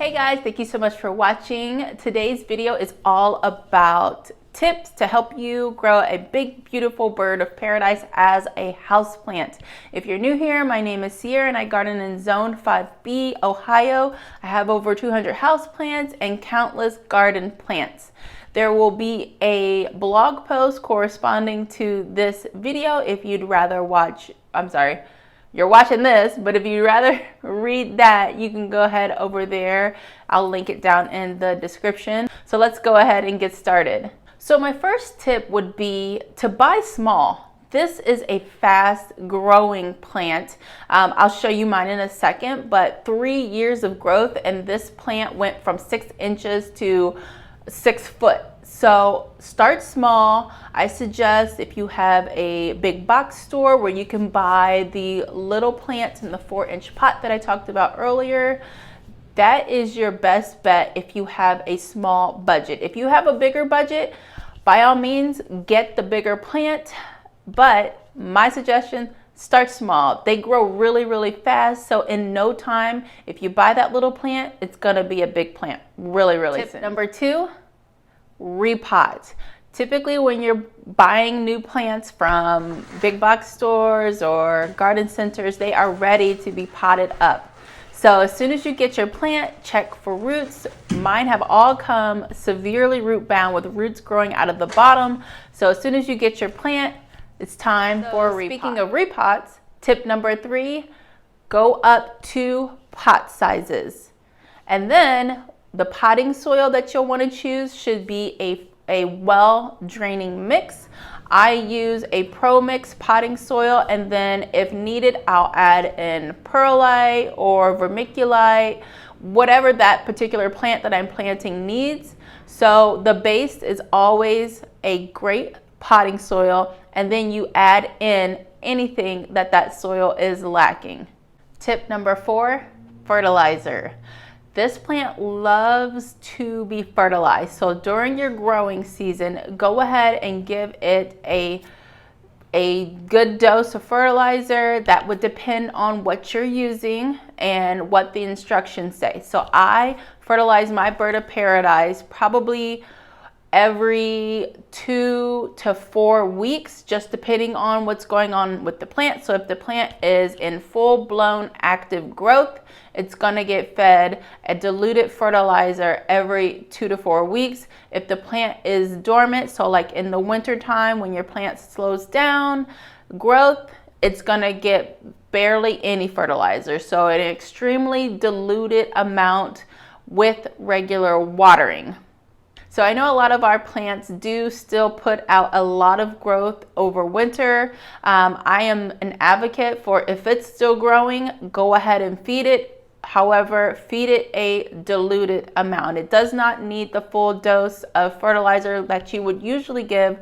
Hey guys, thank you so much for watching. Today's video is all about tips to help you grow a big, beautiful bird of paradise as a houseplant. If you're new here, my name is Sierra and I garden in Zone 5B, Ohio. I have over 200 houseplants and countless garden plants. There will be a blog post corresponding to this video if you'd rather watch, you're watching this, but if you'd rather read that, you can go ahead over there. I'll link it down in the description. So let's go ahead and get started. So my first tip would be to buy small. This is a fast growing plant. I'll show you mine in a second, but 3 years of growth, and this plant went from 6 inches to 6 foot. So start small. I suggest if you have a big box store where you can buy the little plants in the 4-inch pot that I talked about earlier, that is your best bet if you have a small budget. If you have a bigger budget, by all means, get the bigger plant, but my suggestion, start small. They grow really, really fast. So in no time, if you buy that little plant, it's gonna be a big plant really, really soon. Tip number 2, repot. Typically when you're buying new plants from big box stores or garden centers, they are ready to be potted up. So as soon as you get your plant, check for roots. Mine have all come severely root bound with roots growing out of the bottom. So as soon as you get your plant, it's time for a repot. Speaking of repots, tip number 3, go up to pot sizes. And then the potting soil that you'll want to choose should be a well draining mix. I use a Pro Mix potting soil, and then if needed, I'll add in perlite or vermiculite, whatever that particular plant that I'm planting needs. So the base is always a great potting soil, and then you add in anything that soil is lacking. Tip number 4, fertilizer. This plant loves to be fertilized. So during your growing season, go ahead and give it a good dose of fertilizer. That would depend on what you're using and what the instructions say. So I fertilize my bird of paradise probably every 2 to 4 weeks, just depending on what's going on with the plant. So if the plant is in full-blown active growth, it's gonna get fed a diluted fertilizer every 2 to 4 weeks. If the plant is dormant, so like in the winter time when your plant slows down growth, it's gonna get barely any fertilizer. So an extremely diluted amount with regular watering. So I know a lot of our plants do still put out a lot of growth over winter. I am an advocate for if it's still growing, go ahead and feed it. However, feed it a diluted amount. It does not need the full dose of fertilizer that you would usually give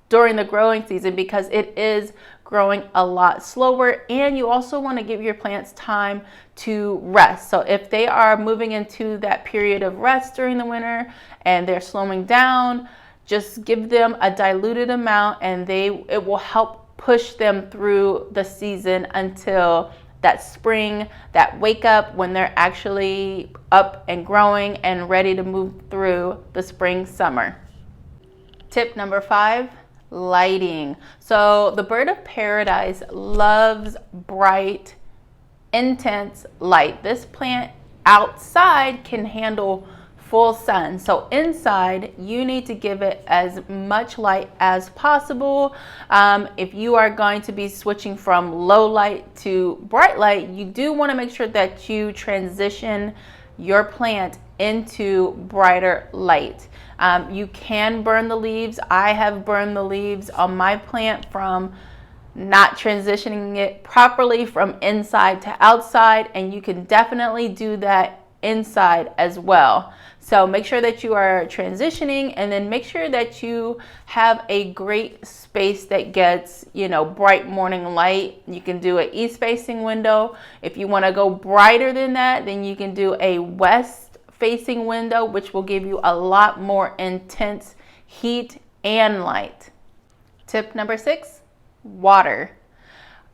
during the growing season because it is growing a lot slower, and you also want to give your plants time to rest. So if they are moving into that period of rest during the winter and they're slowing down, just give them a diluted amount, and it will help push them through the season until that spring, that wake up when they're actually up and growing and ready to move through the spring, summer. Tip number 5, lighting. So the bird of paradise loves bright, intense light. This plant outside can handle full sun. So inside, you need to give it as much light as possible. If you are going to be switching from low light to bright light, you do want to make sure that you transition your plant into brighter light. You can burn the leaves. I have burned the leaves on my plant from not transitioning it properly from inside to outside, and you can definitely do that inside as well. So make sure that you are transitioning, and then make sure that you have a great space that gets, bright morning light. You can do an east facing window. If you want to go brighter than that, then you can do a west facing window, which will give you a lot more intense heat and light. Tip number 6, water.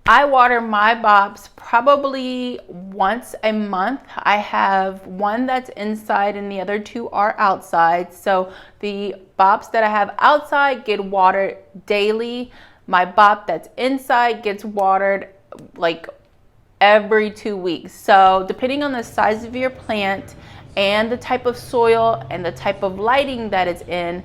I water my bops probably once a month. I have one that's inside and the other two are outside. So the bops that I have outside get watered daily. My bop that's inside gets watered like every 2 weeks. So depending on the size of your plant and the type of soil and the type of lighting that it's in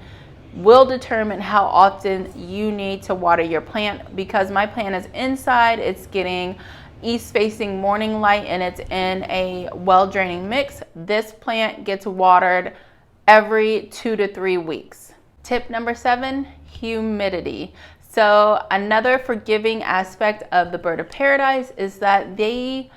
will determine how often you need to water your plant. Because my plant is inside, it's getting east facing morning light and it's in a well draining mix. This plant gets watered every 2 to 3 weeks. Tip number 7, humidity. So another forgiving aspect of the bird of paradise is that they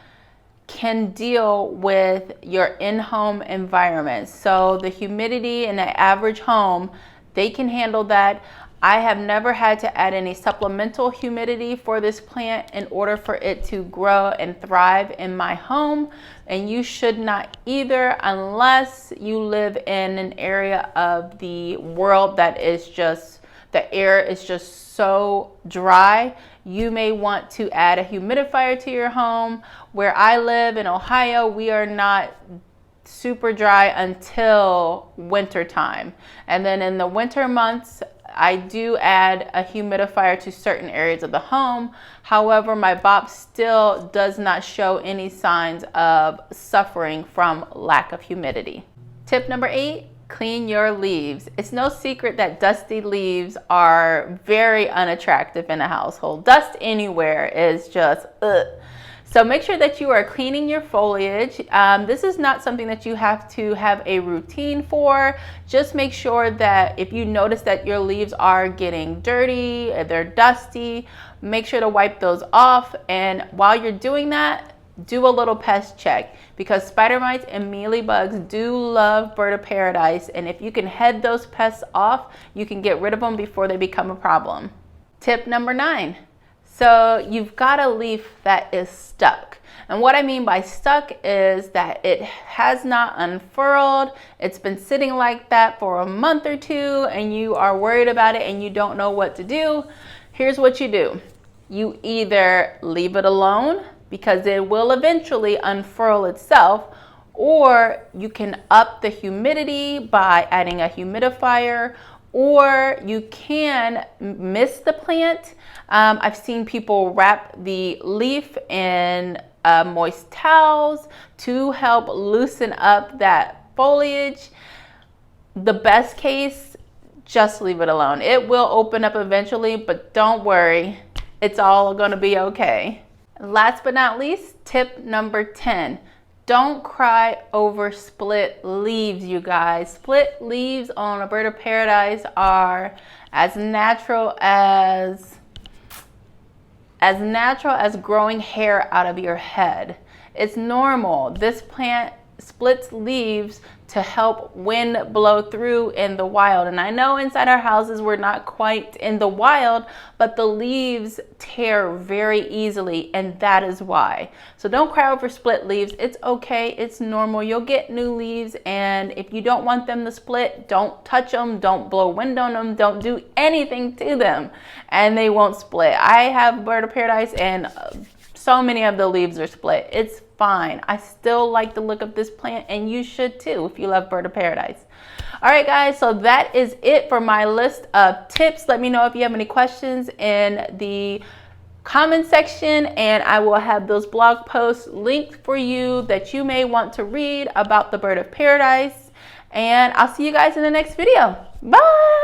can deal with your in-home environment. So the humidity in an average home, they can handle that. I have never had to add any supplemental humidity for this plant in order for it to grow and thrive in my home. And you should not either, unless you live in an area of the world that is just, the air is just so dry. You may want to add a humidifier to your home. Where I live in Ohio, we are not super dry until winter time. And then in the winter months, I do add a humidifier to certain areas of the home. However, my bop still does not show any signs of suffering from lack of humidity. Tip number 8, clean your leaves. It's no secret that dusty leaves are very unattractive in a household. Dust anywhere is just ugh. So make sure that you are cleaning your foliage. This is not something that you have to have a routine for. Just make sure that if you notice that your leaves are getting dirty, they're dusty, make sure to wipe those off. And while you're doing that, do a little pest check, because spider mites and mealybugs do love bird of paradise. And if you can head those pests off, you can get rid of them before they become a problem. Tip number 9. So you've got a leaf that is stuck. And what I mean by stuck is that it has not unfurled. It's been sitting like that for a month or two and you are worried about it and you don't know what to do. Here's what you do. You either leave it alone because it will eventually unfurl itself, or you can up the humidity by adding a humidifier, or you can mist the plant. I've seen people wrap the leaf in moist towels to help loosen up that foliage. The best case, just leave it alone. It will open up eventually, but don't worry, it's all gonna be okay. Last but not least, tip number 10. Don't cry over split leaves, you guys. Split leaves on a bird of paradise are as natural as growing hair out of your head. It's normal. This plant splits leaves to help wind blow through in the wild. And I know inside our houses we're not quite in the wild, but the leaves tear very easily, and that is why. So don't cry over split leaves. It's okay. It's normal. You'll get new leaves, and if you don't want them to split, don't touch them, don't blow wind on them, don't do anything to them, and they won't split. I have bird of paradise and so many of the leaves are split. It's fine. I still like the look of this plant, and you should too if you love bird of paradise. All right, guys, so that is it for my list of tips. Let me know if you have any questions in the comment section, and I will have those blog posts linked for you that you may want to read about the bird of paradise. And I'll see you guys in the next video. Bye.